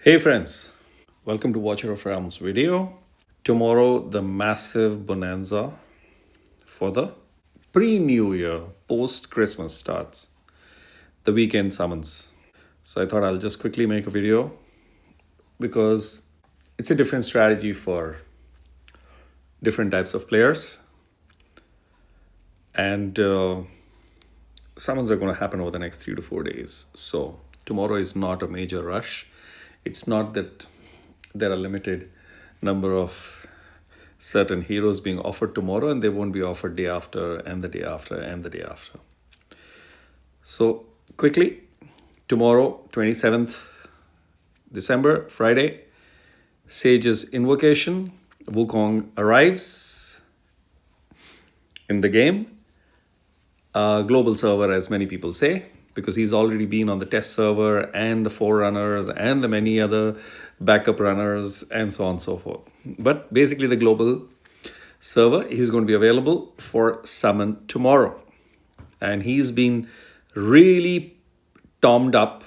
Hey friends, welcome to Watcher of Realms video. Tomorrow, the massive bonanza for the pre-New Year, post-Christmas starts. The weekend summons. So I thought I'll just quickly make a video because it's a different strategy for different types of players. And summons are going to happen over the next 3 to 4 days. So tomorrow is not a major rush. It's not that there are limited number of certain heroes being offered tomorrow and they won't be offered day after and the day after and the day after. So quickly, tomorrow, 27th December, Friday, Sage's Invocation, WuKong arrives in the game. Global server, as many people say, because he's already been on the test server and the forerunners and the many other backup runners and so on and so forth. But basically the global server, he's going to be available for summon tomorrow. And he's been really tomed up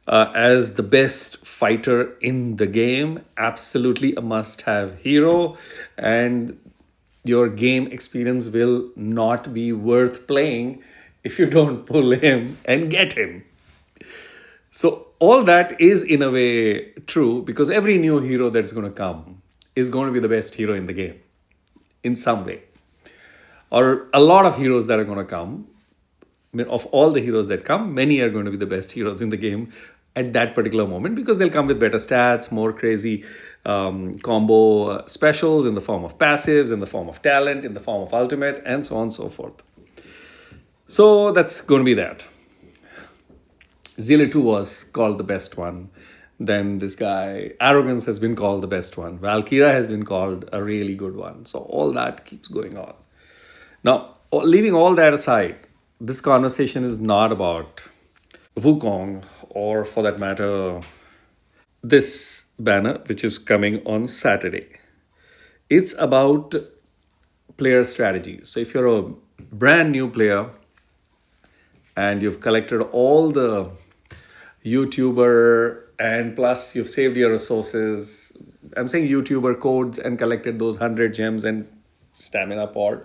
as the best fighter in the game. Absolutely a must-have hero. And your game experience will not be worth playing if you don't pull him and get him. So all that is in a way true because every new hero that's going to come is going to be the best hero in the game in some way. Or a lot of heroes that are going to come, I mean, of all the heroes that come, many are going to be the best heroes in the game at that particular moment because they'll come with better stats, more crazy combo specials in the form of passives, in the form of talent, in the form of ultimate, and so on and so forth. So that's going to be that. Zealot 2 was called the best one. Then this guy, Arrogance, has been called the best one. Valkyra has been called a really good one. So all that keeps going on. Now, leaving all that aside, this conversation is not about WuKong or, for that matter, this banner, which is coming on Saturday. It's about player strategies. So if you're a brand new player and you've collected all the YouTuber and plus you've saved your resources, I'm saying YouTuber codes, and collected those 100 gems and stamina pod,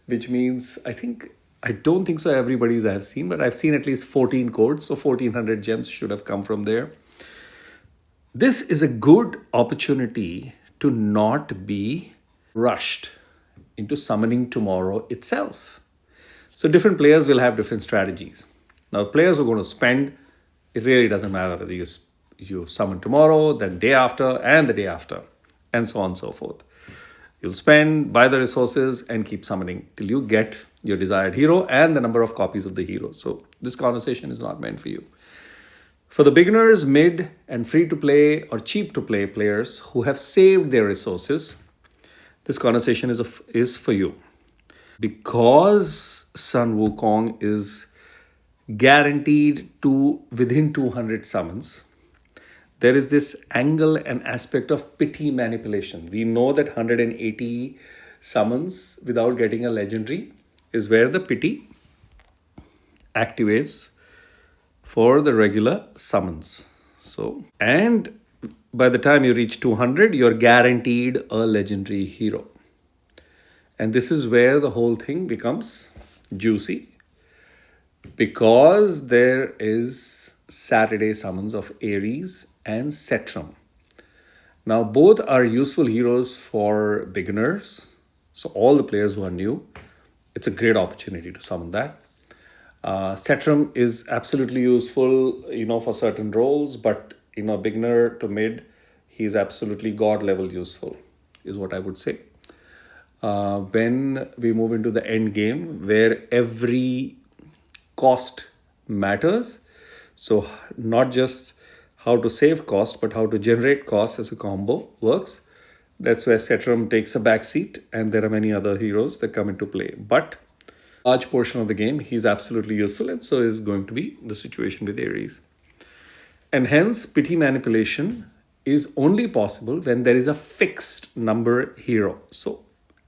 which means I don't think so everybody's I have seen, but I've seen at least 14 codes. So 1400 gems should have come from there. This is a good opportunity to not be rushed into summoning tomorrow itself. So different players will have different strategies. Now, if players are going to spend, it really doesn't matter whether you summon tomorrow, then day after, and the day after, and so on and so forth. You'll spend, buy the resources, and keep summoning till you get your desired hero and the number of copies of the hero. So this conversation is not meant for you. For the beginners, mid, and free-to-play or cheap-to-play players who have saved their resources, this conversation is for you. Because Sun WuKong is guaranteed to within 200 summons, there is this angle and aspect of pity manipulation. We know that 180 summons without getting a legendary is where the pity activates for the regular summons. So, and by the time you reach 200, you're guaranteed a legendary hero. And this is where the whole thing becomes juicy because there is Saturday summons of Aeris and Setram. Now, both are useful heroes for beginners. So all the players who are new, it's a great opportunity to summon that. Setram is absolutely useful, for certain roles, but beginner to mid, he's absolutely god level useful, is what I would say. When we move into the end game, where every cost matters, so not just how to save cost, but how to generate cost as a combo works. That's where Setram takes a backseat, and there are many other heroes that come into play. But large portion of the game, he's absolutely useful, and so is going to be the situation with Aeris. And hence, pity manipulation is only possible when there is a fixed number hero. So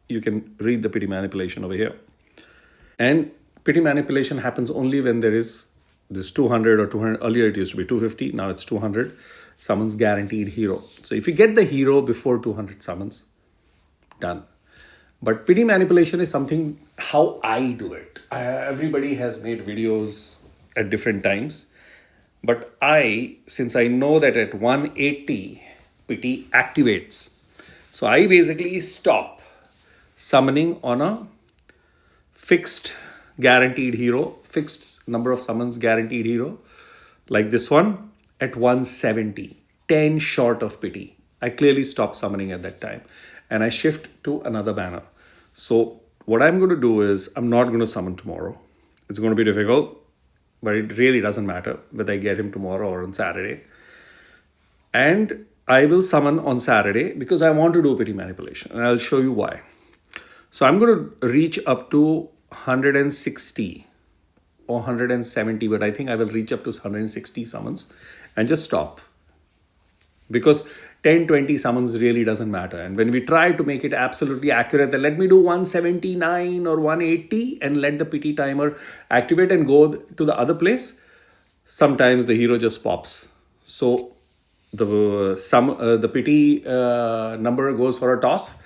you can read the pity manipulation over here. And pity manipulation happens only when there is this 200 or 200. Earlier it used to be 250, now it's 200. summons guaranteed hero. So if you get the hero before 200 summons, done. But pity manipulation is something how I do it. Everybody has made videos at different times. But since I know that at 180, pity activates. So I basically stop summoning on a fixed guaranteed hero, fixed number of summons guaranteed hero, like this one at 170, 10 short of pity. I clearly stop summoning at that time and I shift to another banner. So what I'm going to do is I'm not going to summon tomorrow. It's going to be difficult, but it really doesn't matter whether I get him tomorrow or on Saturday. And I will summon on Saturday because I want to do pity manipulation, and I'll show you why. So I'm going to reach up to 160 or 170, but I think I will reach up to 160 summons and just stop. Because 10-20 summons really doesn't matter. And when we try to make it absolutely accurate, then let me do 179 or 180 and let the pity timer activate and go to the other place, sometimes the hero just pops. So the pity number goes for a toss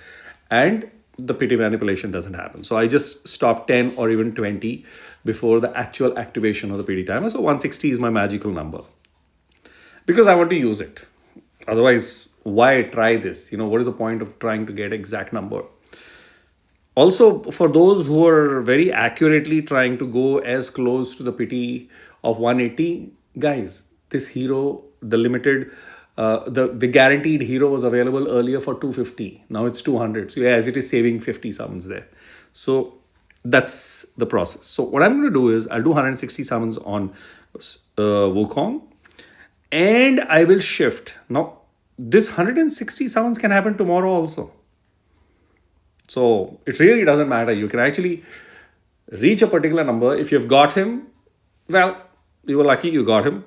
and the pity manipulation doesn't happen. So I just stop 10 or even 20 before the actual activation of the pity timer. So 160 is my magical number because I want to use it. Otherwise, why try this? What is the point of trying to get exact number? Also, for those who are very accurately trying to go as close to the pity of 180, guys, this hero, the limited, the guaranteed hero was available earlier for 250. Now it's 200. So as it is saving 50 summons there. So that's the process. So what I'm going to do is I'll do 160 summons on WuKong. And I will shift. Now, this 160 summons can happen tomorrow also. So it really doesn't matter. You can actually reach a particular number. If you've got him, well, you were lucky you got him.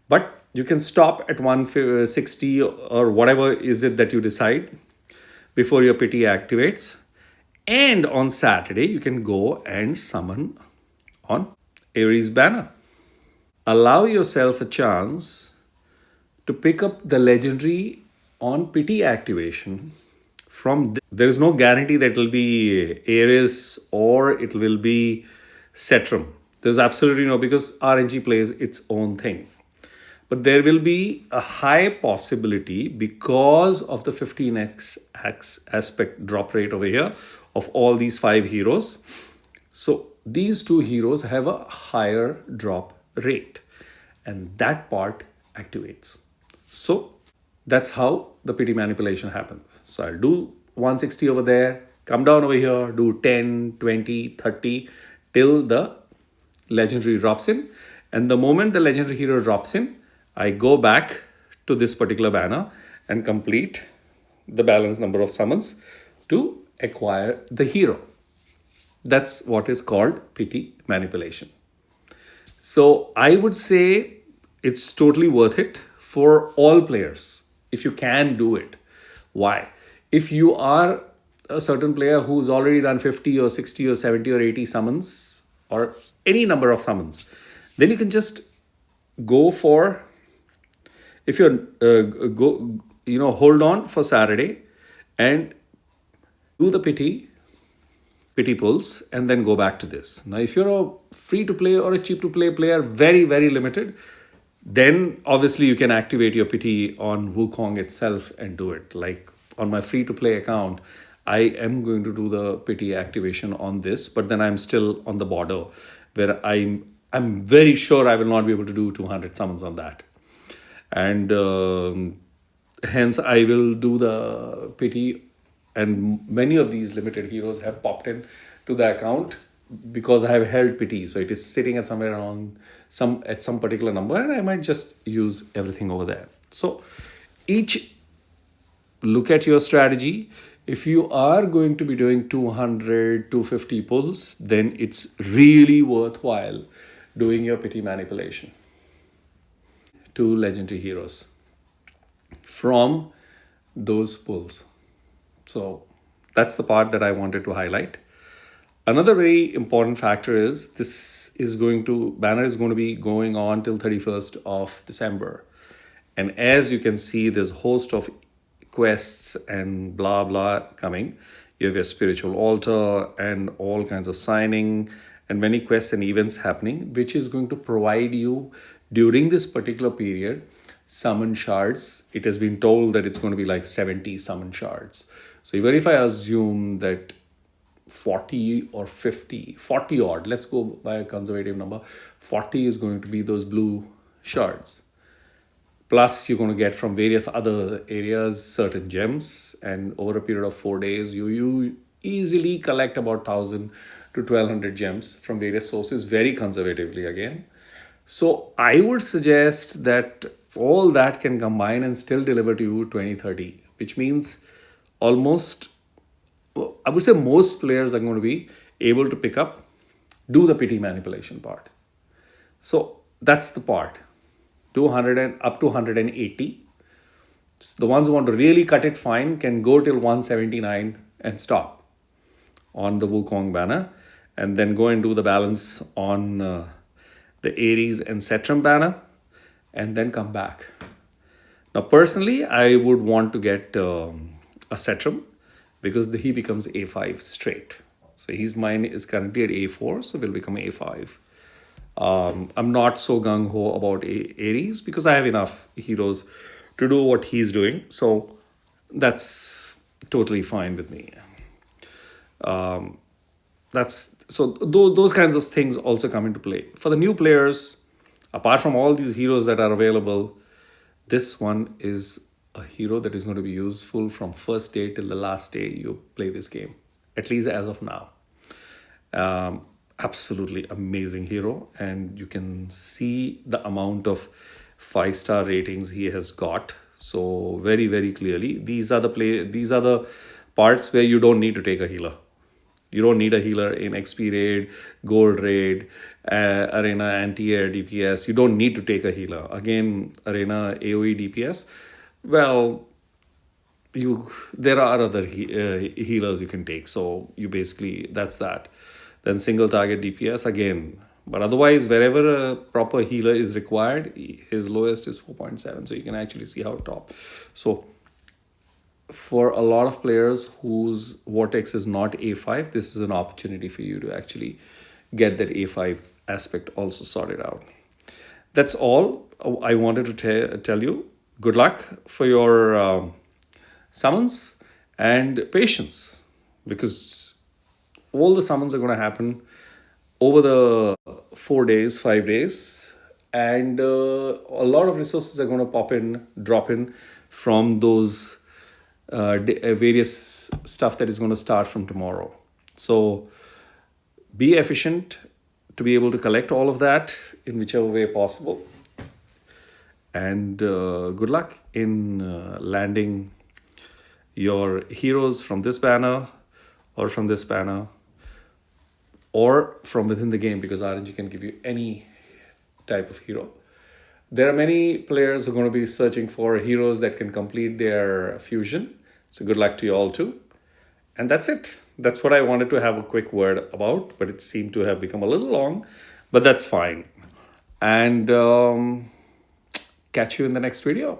But you can stop at 160 or whatever is it that you decide before your pity activates. And on Saturday, you can go and summon on Aeris banner. Allow yourself a chance to pick up the legendary on pity activation from there is no guarantee that it will be Aeris or it will be Setram. There's absolutely no, because RNG plays its own thing. But there will be a high possibility because of the 15x aspect drop rate over here of all these 5 heroes. So these 2 heroes have a higher drop rate and that part activates. So that's how the pity manipulation happens. So I'll do 160 over there, come down over here, do 10, 20, 30 till the legendary drops in. And the moment the legendary hero drops in, I go back to this particular banner and complete the balance number of summons to acquire the hero. That's what is called pity manipulation. So I would say it's totally worth it for all players if you can do it. Why? If you are a certain player who's already done 50 or 60 or 70 or 80 summons or any number of summons, then you can just go for, if you're hold on for Saturday and do the pity pulls and then go back to this. Now, if you're a free to play or a cheap to play player, very, very limited, then obviously you can activate your pity on WuKong itself and do it. Like on my free to play account, I am going to do the pity activation on this, but then I'm still on the border where I'm very sure I will not be able to do 200 summons on that. And hence I will do the pity, and many of these limited heroes have popped in to the account because I have held pity. So it is sitting at somewhere around some particular number and I might just use everything over there. So each look at your strategy. If you are going to be doing 200, 250 pulls, then it's really worthwhile doing your pity manipulation to legendary heroes from those pulls. So that's the part that I wanted to highlight. Another very important factor is banner is going to be going on till 31st of December. And as you can see, there's a host of quests and blah blah coming. You have your spiritual altar and all kinds of signing and many quests and events happening, which is going to provide you during this particular period summon shards. It has been told that it's going to be like 70 summon shards. So even if I assume that 40 or 50, 40 odd, let's go by a conservative number, 40 is going to be those blue shards. Plus, you're going to get from various other areas certain gems, and over a period of 4 days, you easily collect about 1,000 to 1,200 gems from various sources, very conservatively again. So I would suggest that all that can combine and still deliver to you 2030, which means almost, I would say most players are going to be able to pick up, do the pity manipulation part. So that's the part. 200 and up to 180. The ones who want to really cut it fine can go till 179 and stop on the WuKong banner, and then go and do the balance on the Aeris and Setram banner, and then come back. Now, personally, I would want to get a Setram because he becomes A5 straight. So his mine is currently at A4, so will become A5. I'm not so gung ho about Aeris because I have enough heroes to do what he's doing. So that's totally fine with me. That's so those kinds of things also come into play for the new players. Apart from all these heroes that are available, this one is a hero that is going to be useful from first day till the last day you play this game, at least as of now. Absolutely amazing hero, and you can see the amount of 5-star ratings he has got so very very clearly. These are the parts where you don't need to take a healer. You don't need a healer in XP raid, gold raid, arena anti-air DPS. You don't need to take a healer. Again, arena AoE DPS. Well, there are other healers you can take. So you basically, that's that. Then single target DPS again. But otherwise, wherever a proper healer is required, his lowest is 4.7. So you can actually see how top. So for a lot of players whose Vortex is not A5, this is an opportunity for you to actually get that A5 aspect also sorted out. That's all I wanted to tell you. Good luck for your summons and patience, because all the summons are going to happen over the 4 days, 5 days, and a lot of resources are going to drop in from those various stuff that is going to start from tomorrow. So be efficient to be able to collect all of that in whichever way possible. And good luck in landing your heroes from this banner or from this banner or from within the game, because RNG can give you any type of hero. There are many players who are going to be searching for heroes that can complete their fusion. So good luck to you all too. And that's it. That's what I wanted to have a quick word about, but it seemed to have become a little long, but that's fine. And catch you in the next video.